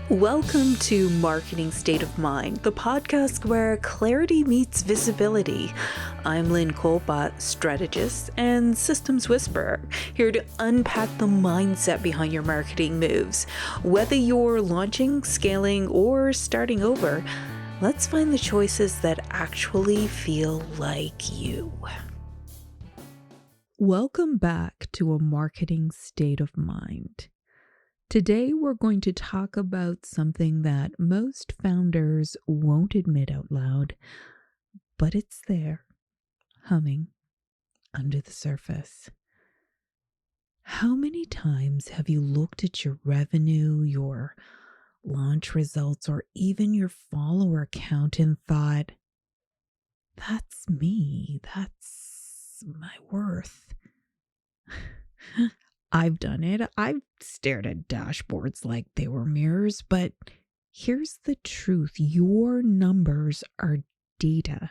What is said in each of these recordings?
Welcome to Marketing State of Mind, the podcast where clarity meets visibility. I'm Lynn, strategist and systems whisperer, here to unpack the mindset behind your marketing moves. Whether you're launching, scaling, or starting over, let's find the choices that actually feel like you. Welcome back to A Marketing State of Mind. Today, we're going to talk about something that most founders won't admit out loud, but it's there, humming under the surface. How many times have you looked at your revenue, your launch results, or even your follower count and thought, that's me, that's my worth? I've done it. I've stared at dashboards like they were mirrors, but here's the truth. Your numbers are data,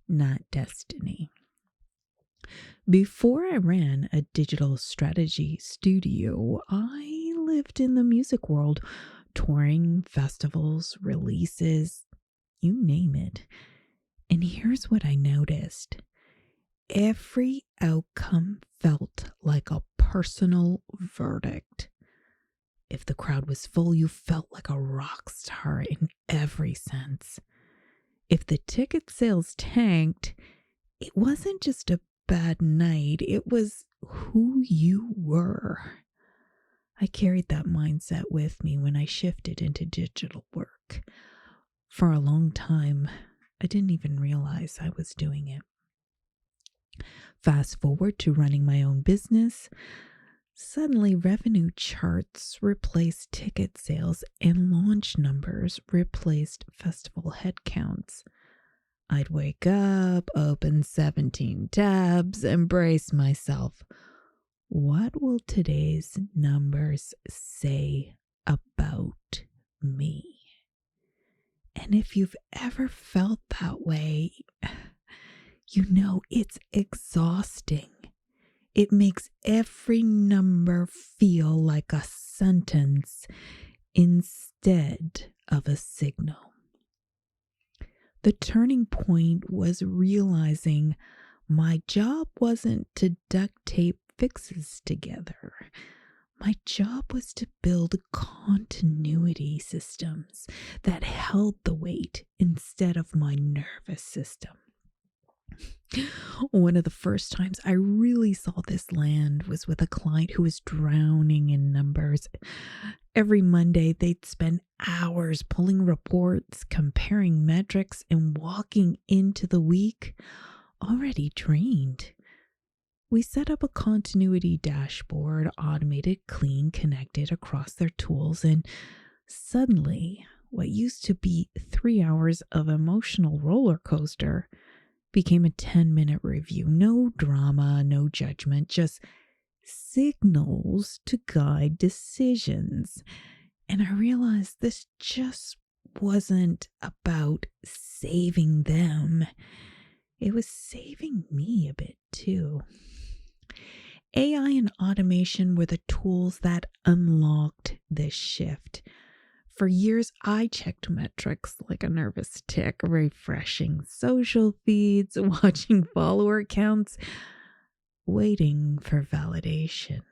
not destiny. Before I ran a digital strategy studio, I lived in the music world, touring, festivals, releases, you name it. And here's what I noticed. Every outcome felt like a personal verdict. If the crowd was full, you felt like a rock star in every sense. If the ticket sales tanked, it wasn't just a bad night, it was who you were. I carried that mindset with me when I shifted into digital work. For a long time, I didn't even realize I was doing it. Fast forward to running my own business. Suddenly, revenue charts replaced ticket sales and launch numbers replaced festival headcounts. I'd wake up, open 17 tabs, and brace myself. What will today's numbers say about me? And if you've ever felt that way, you know it's exhausting. It makes every number feel like a sentence instead of a signal. The turning point was realizing my job wasn't to duct tape fixes together. My job was to build continuity systems that held the weight instead of my nervous system. One of the first times I really saw this land was with a client who was drowning in numbers. Every Monday, they'd spend hours pulling reports, comparing metrics, and walking into the week already drained. We set up a continuity dashboard, automated, clean, connected across their tools, and suddenly, what used to be 3 hours of emotional roller coaster became a 10-minute review. No drama, no judgment, just signals to guide decisions. And I realized this just wasn't about saving them. It was saving me a bit too. AI and automation were the tools that unlocked this shift. For years, I checked metrics like a nervous tick, refreshing social feeds, watching follower counts, waiting for validation.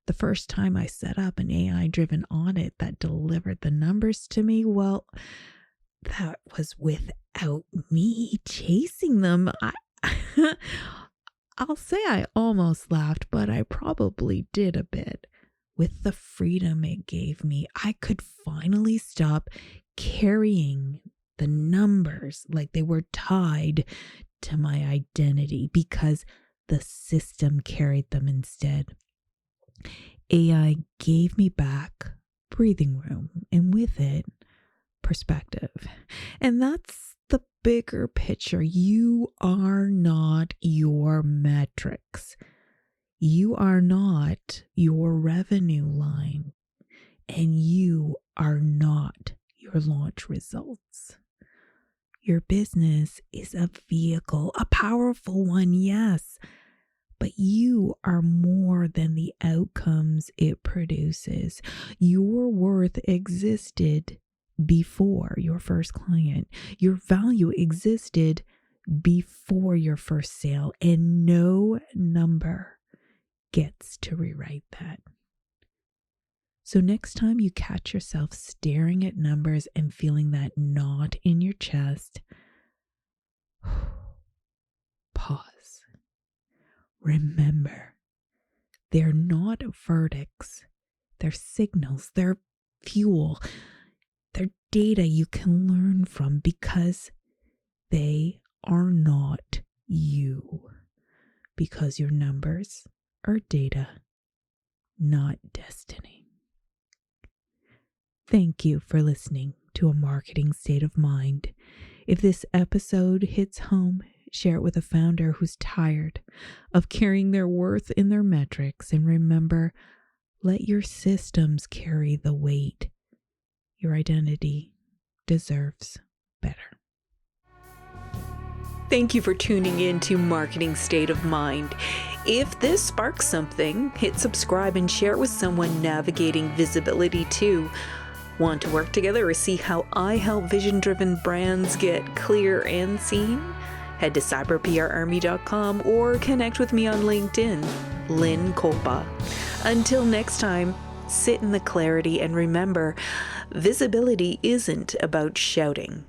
The first time I set up an AI-driven audit that delivered the numbers to me, well, that was without me chasing them. I'll say I almost laughed, but I probably did a bit. With the freedom it gave me, I could finally stop carrying the numbers like they were tied to my identity because the system carried them instead. AI gave me back breathing room and with it, perspective. And that's the bigger picture. You are not your metrics. You are not your revenue line, and you are not your launch results. Your business is a vehicle, a powerful one, yes, but you are more than the outcomes it produces. Your worth existed before your first client. Your value existed before your first sale, and no number gets to rewrite that. So next time you catch yourself staring at numbers and feeling that knot in your chest, pause. Remember, they're not verdicts. They're signals. They're fuel. They're data you can learn from because they are not you. Because your numbers are data, not destiny. Thank you for listening to A Marketing State of Mind. If this episode hits home, share it with a founder who's tired of carrying their worth in their metrics. And remember, let your systems carry the weight. Your identity deserves better. Thank you for tuning in to Marketing State of Mind. If this sparks something, hit subscribe and share it with someone navigating visibility too. Want to work together or see how I help vision-driven brands get clear and seen? Head to cyberprarmy.com or connect with me on LinkedIn, Lynn Kolpa. Until next time, sit in the clarity and remember, visibility isn't about shouting.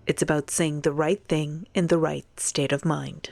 It's about saying the right thing in the right state of mind.